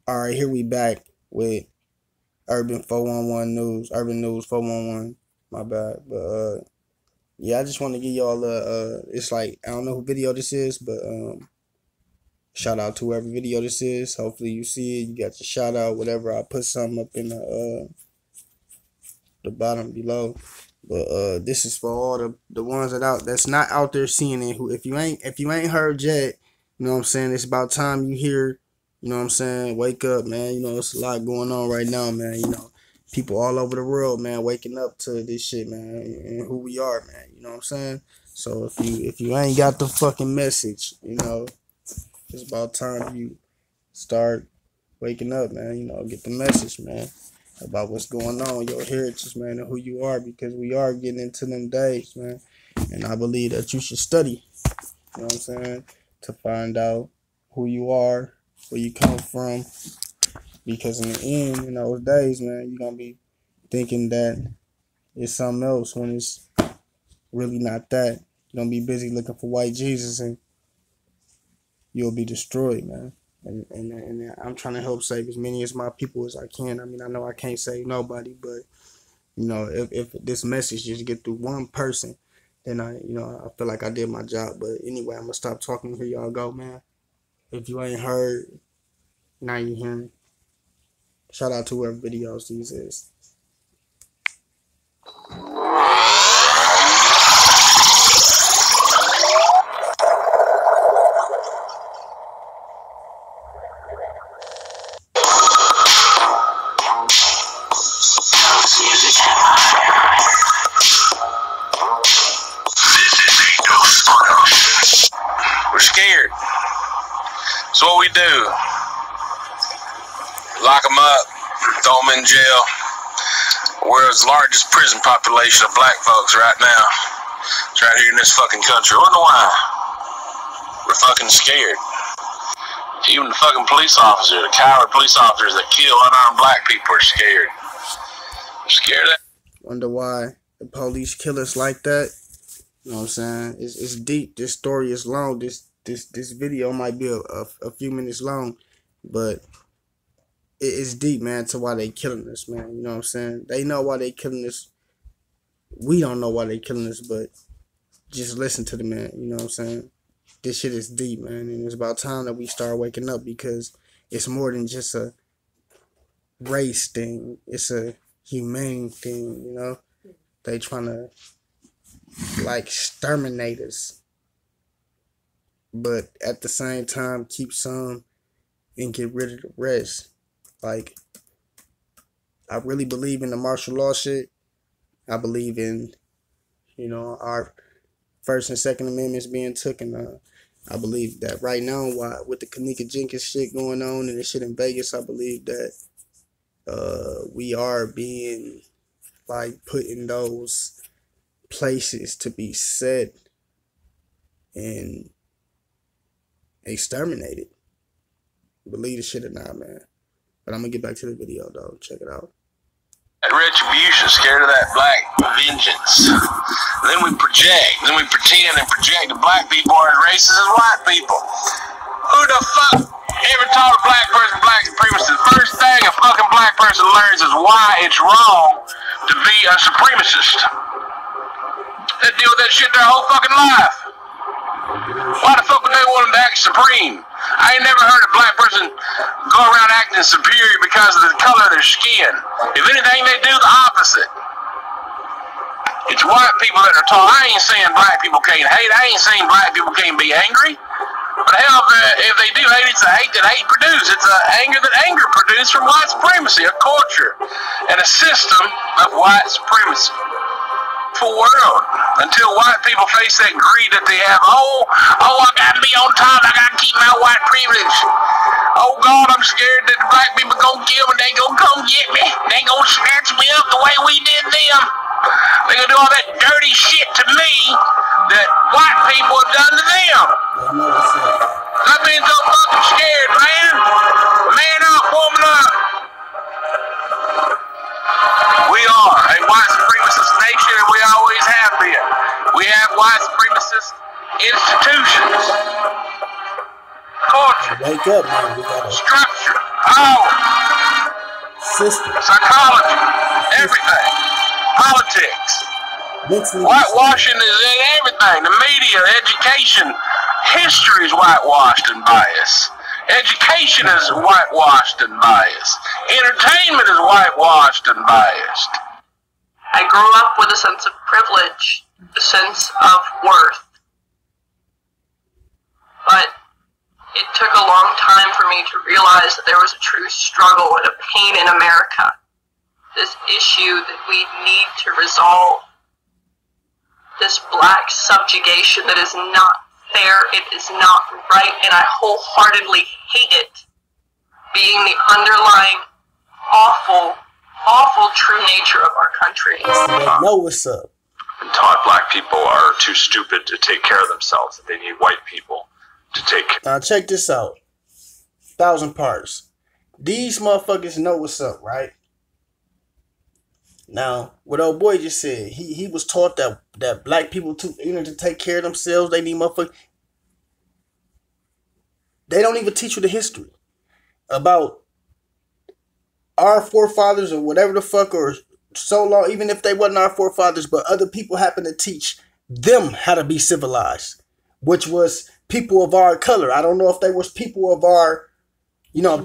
All right, here we back with Urban 411 News, Urban News 411. My bad, but yeah, I just want to give y'all it's like I don't know who video this is, but shout out to whoever video this is. Hopefully you see it. You got your shout out, whatever. I put something up in the bottom below. But this is for all the ones that's not out there seeing it. Who if you ain't heard yet, you know what I'm saying? It's about time you hear. You know what I'm saying? Wake up, man. You know, it's a lot going on right now, man. You know, people all over the world, man, waking up to this shit, man, and who we are, man. You know what I'm saying? So if you ain't got the fucking message, you know, it's about time you start waking up, man. You know, get the message, man, about what's going on, your heritage, man, and who you are, because we are getting into them days, man. And I believe that you should study, you know what I'm saying, to find out who you are, where you come from, because in the end, in those days, man, you're gonna be thinking that it's something else when it's really not that. You're gonna be busy looking for white Jesus, and you'll be destroyed, man. And I'm trying to help save as many of my people as I can. I mean, I know I can't save nobody, but you know, if this message just get through one person, then I feel like I did my job. But anyway, I'm gonna stop talking. Here y'all go, man. If you ain't heard, now you hearing. Shout out to whoever videos these is. We're scared. So what we do, lock them up, throw them in jail. World's largest prison population of black folks right now. It's right here in this fucking country. I wonder why. We're fucking scared. Even the fucking police officer, the coward police officers that kill unarmed black people are scared. I'm scared of that. Wonder why the police kill us like that. You know what I'm saying? It's deep. This story is long. This video might be a few minutes long, but it's deep, man, to why they killing us, man. You know what I'm saying? They know why they killing us. We don't know why they killing us, but just listen to the man. You know what I'm saying? This shit is deep, man, and it's about time that we start waking up, because it's more than just a race thing. It's a humane thing, you know? They trying to, like, exterminate us, but at the same time keep some and get rid of the rest. Like, I really believe in the martial law shit. I believe in, you know, our First and Second Amendments being taken. I believe that right now, with the Kanika Jenkins shit going on and the shit in Vegas, I believe that we are being, like, put in those places to be set and exterminated. Believe the shit or not, man. But I'm gonna get back to the video, though. Check it out. That retribution, scared of that black vengeance. Then we project, then we pretend and project the black people are as racist as white people. Who the fuck ever taught a black person black supremacy? The first thing a fucking black person learns is why it's wrong to be a supremacist. They deal with that shit their whole fucking life. Why the fuck would they want them to act supreme? I ain't never heard a black person go around acting superior because of the color of their skin. If anything, they do the opposite. It's white people that are taught. I ain't saying black people can't hate. I ain't saying black people can't be angry. But hell, if they do hate, it's a hate that hate produces. It's an anger that anger produces from white supremacy, a culture, and a system of white supremacy. World until white people face that greed that they have. Oh, I gotta be on top. I gotta keep my white privilege. Oh God, I'm scared that the black people gonna kill me. They gonna come get me. They gonna snatch me up the way we did them. They gonna do all that dirty shit to me that white people have done to them. I've been so fucking scared, man. Man up, woman up. We are a white supremacist nation, and we always have been. We have white supremacist institutions, culture, Wake up, man. structure, power. system, psychology, everything, politics. mentally. Whitewashing is in everything. The media, education, history is whitewashed and biased. Education is whitewashed and biased. Entertainment is whitewashed and biased. I grew up with a sense of privilege, a sense of worth. But it took a long time for me to realize that there was a true struggle and a pain in America. This issue that we need to resolve. This black subjugation that is not fair, it is not right, and I wholeheartedly hate it. Being the underlying awful true nature of our country. They know what's up. And taught black people are too stupid to take care of themselves, that they need white people to take care. Now check this out. 1,000 parts. These motherfuckers know what's up, right? Now, what old boy just said, he was taught that black people too ignorant to take care of themselves. They need motherfuckers. They don't even teach you the history about our forefathers or whatever the fuck, or so long, even if they wasn't our forefathers, but other people happen to teach them how to be civilized, which was people of our color. I don't know if they was people of our,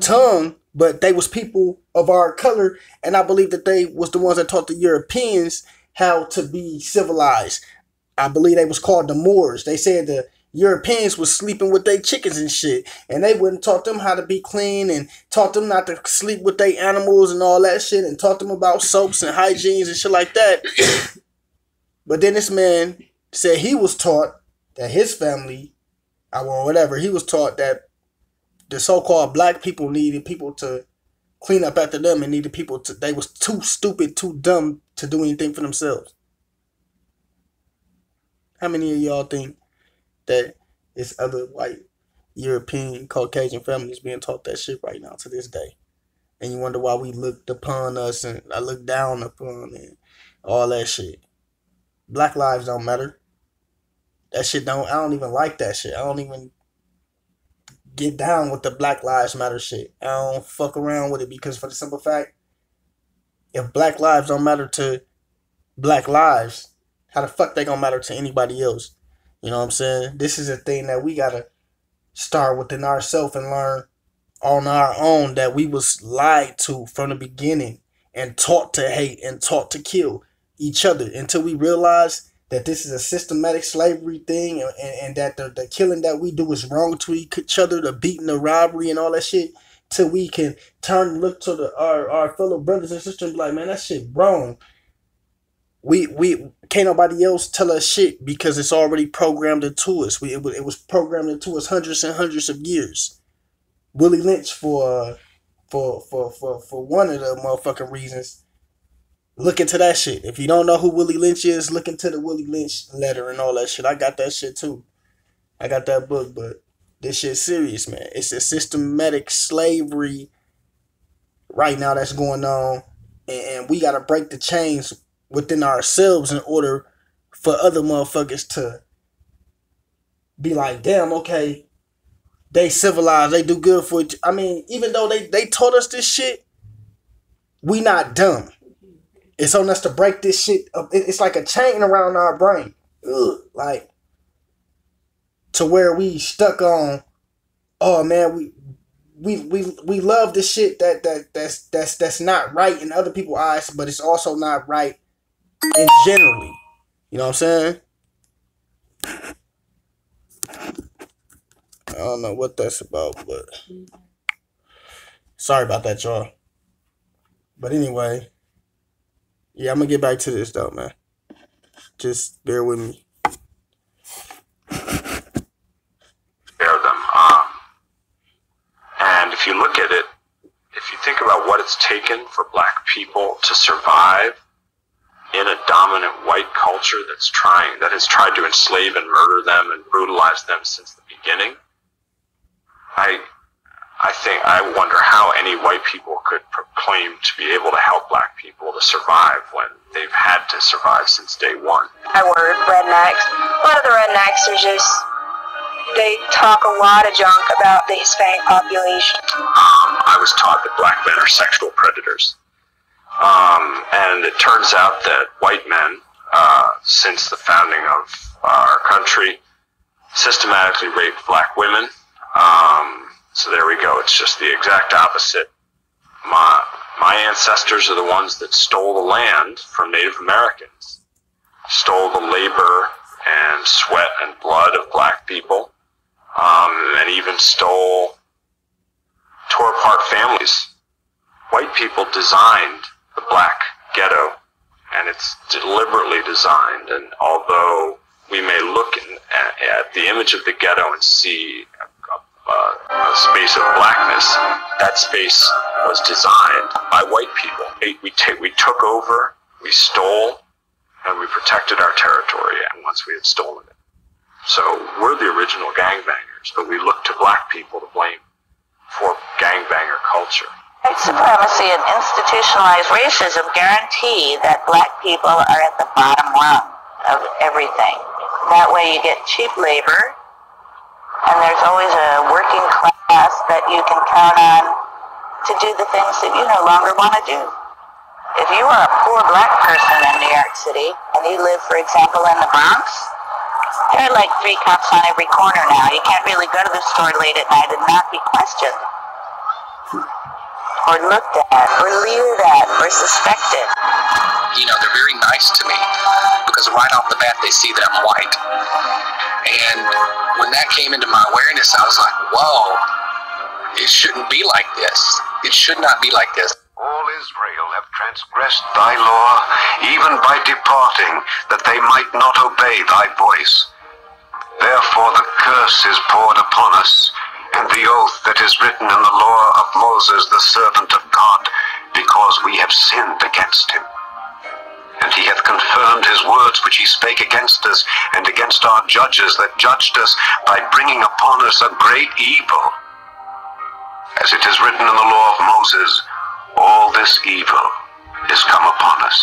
tongue, but they was people of our color, and I believe that they was the ones that taught the Europeans how to be civilized. I believe they was called the Moors. They said the Europeans was sleeping with their chickens and shit, and they wouldn't taught them how to be clean and taught them not to sleep with their animals and all that shit, and taught them about soaps and hygienes and shit like that. But then this man said he was taught that his family, or whatever, he was taught that the so-called black people needed people to clean up after them and needed people to, they was too stupid, too dumb to do anything for themselves. How many of y'all think that it's other white, European, Caucasian families being taught that shit right now to this day? And you wonder why we looked upon us and I look down upon and all that shit. Black lives don't matter. That shit I don't even like that shit. I don't even get down with the Black Lives Matter shit. I don't fuck around with it, because for the simple fact, if black lives don't matter to black lives, how the fuck they gonna matter to anybody else? You know what I'm saying? This is a thing that we gotta start within ourselves and learn on our own, that we was lied to from the beginning and taught to hate and taught to kill each other, until we realize that this is a systematic slavery thing, and that the killing that we do is wrong to each other, the beating, the robbery, and all that shit, till we can turn and look to our fellow brothers and sisters and be like, man, that shit wrong. We can't nobody else tell us shit, because it's already programmed into us. It was programmed into us hundreds and hundreds of years. Willie Lynch for one of the motherfucking reasons. Look into that shit. If you don't know who Willie Lynch is, look into the Willie Lynch letter and all that shit. I got that shit too. I got that book, but this shit's serious, man. It's a systematic slavery right now that's going on, and we gotta break the chains within ourselves in order for other motherfuckers to be like, damn, okay, they civilized, they do good for it. I mean, even though they taught us this shit, we not dumb. It's on us to break this shit up. It's like a chain around our brain. Ugh, like, to where we stuck on, oh man, we love this shit that's not right in other people's eyes, but it's also not right in generally. You know what I'm saying? I don't know what that's about, but sorry about that, y'all. But anyway, yeah, I'm gonna get back to this though, man. Just bear with me. Spare them. And if you look at it, if you think about what it's taken for black people to survive in a dominant white culture that has tried to enslave and murder them and brutalize them since the beginning, I wonder how any white people could proclaim to be able to help black people to survive when they've had to survive since day one. I word rednecks. A lot of the rednecks are just, they talk a lot of junk about the Hispanic population. I was taught that black men are sexual predators. And it turns out that white men, since the founding of our country, systematically raped black women. So there we go. It's just the exact opposite. My ancestors are the ones that stole the land from Native Americans, stole the labor and sweat and blood of black people, and even tore apart families. White people designed the black ghetto, and it's deliberately designed. And although we may look at the image of the ghetto and see a space of blackness, that space was designed by white people. We took over, we stole, and we protected our territory once we had stolen it. So we're the original gangbangers, but we look to black people to blame for gangbanger culture. White supremacy and institutionalized racism guarantee that black people are at the bottom rung of everything. That way you get cheap labor, and there's always a working class that you can count on to do the things that you no longer want to do. If you are a poor black person in New York City, and you live, for example, in the Bronx, there are like 3 cops on every corner now. You can't really go to the store late at night and not be questioned, or looked at, or leered at, or suspected. You know, they're very nice to me because right off the bat they see that I'm white. And when that came into my awareness, I was like, whoa, it shouldn't be like this. It should not be like this. All Israel have transgressed thy law, even by departing, that they might not obey thy voice. Therefore the curse is poured upon us, and the oath that is written in the law of Moses, the servant of God, because we have sinned against him. And he hath confirmed his words which he spake against us, and against our judges that judged us, by bringing upon us a great evil. As it is written in the law of Moses, all this evil is come upon us.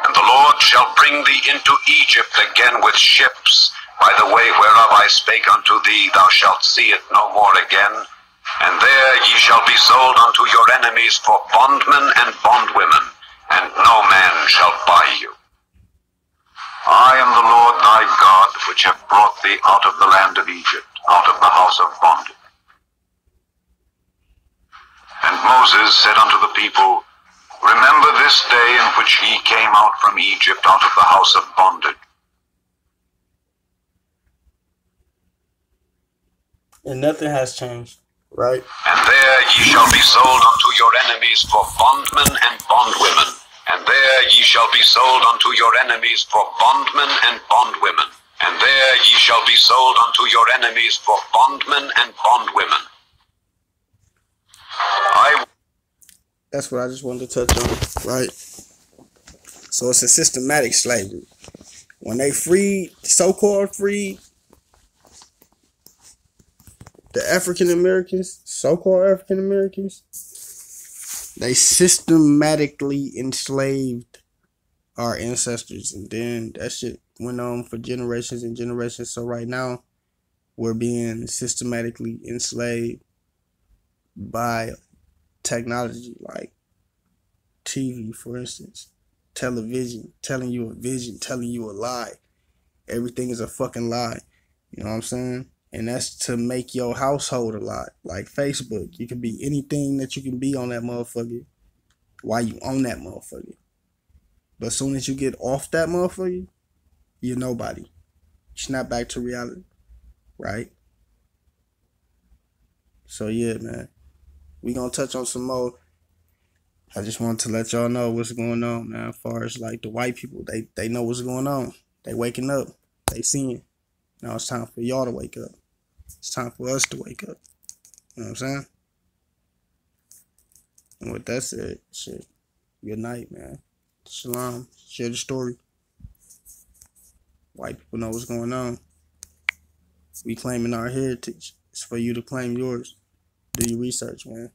And the Lord shall bring thee into Egypt again with ships, by the way whereof I spake unto thee, thou shalt see it no more again. And there ye shall be sold unto your enemies for bondmen and bondwomen, and no man shall buy you. I am the Lord thy God, which have brought thee out of the land of Egypt, out of the house of bondage. And Moses said unto the people, Remember this day in which ye came out from Egypt, out of the house of bondage. And nothing has changed, right? And there ye shall be sold unto your enemies for bondmen and bondwomen. And there ye shall be sold unto your enemies for bondmen and bondwomen. And there ye shall be sold unto your enemies for bondmen and bondwomen. That's what I just wanted to touch on, right? So it's a systematic slavery. When they freed, so-called freed, the African Americans, so-called African Americans, they systematically enslaved our ancestors, and then that shit went on for generations and generations. So right now, we're being systematically enslaved by technology, like TV, for instance, television, telling you a vision, telling you a lie. Everything is a fucking lie. You know what I'm saying? And that's to make your household a lie. Like Facebook, you can be anything that you can be on that motherfucker while you own that motherfucker. But as soon as you get off that motherfucker, you're nobody. Snap back to reality, right? So yeah, man. We gonna touch on some more. I just wanted to let y'all know what's going on, man. As far as like the white people, they know what's going on. They waking up. They seeing. Now it's time for y'all to wake up. It's time for us to wake up. You know what I'm saying? And with that said, shit. Good night, man. Shalom. Share the story. White people know what's going on. We claiming our heritage. It's for you to claim yours. Do your research, man.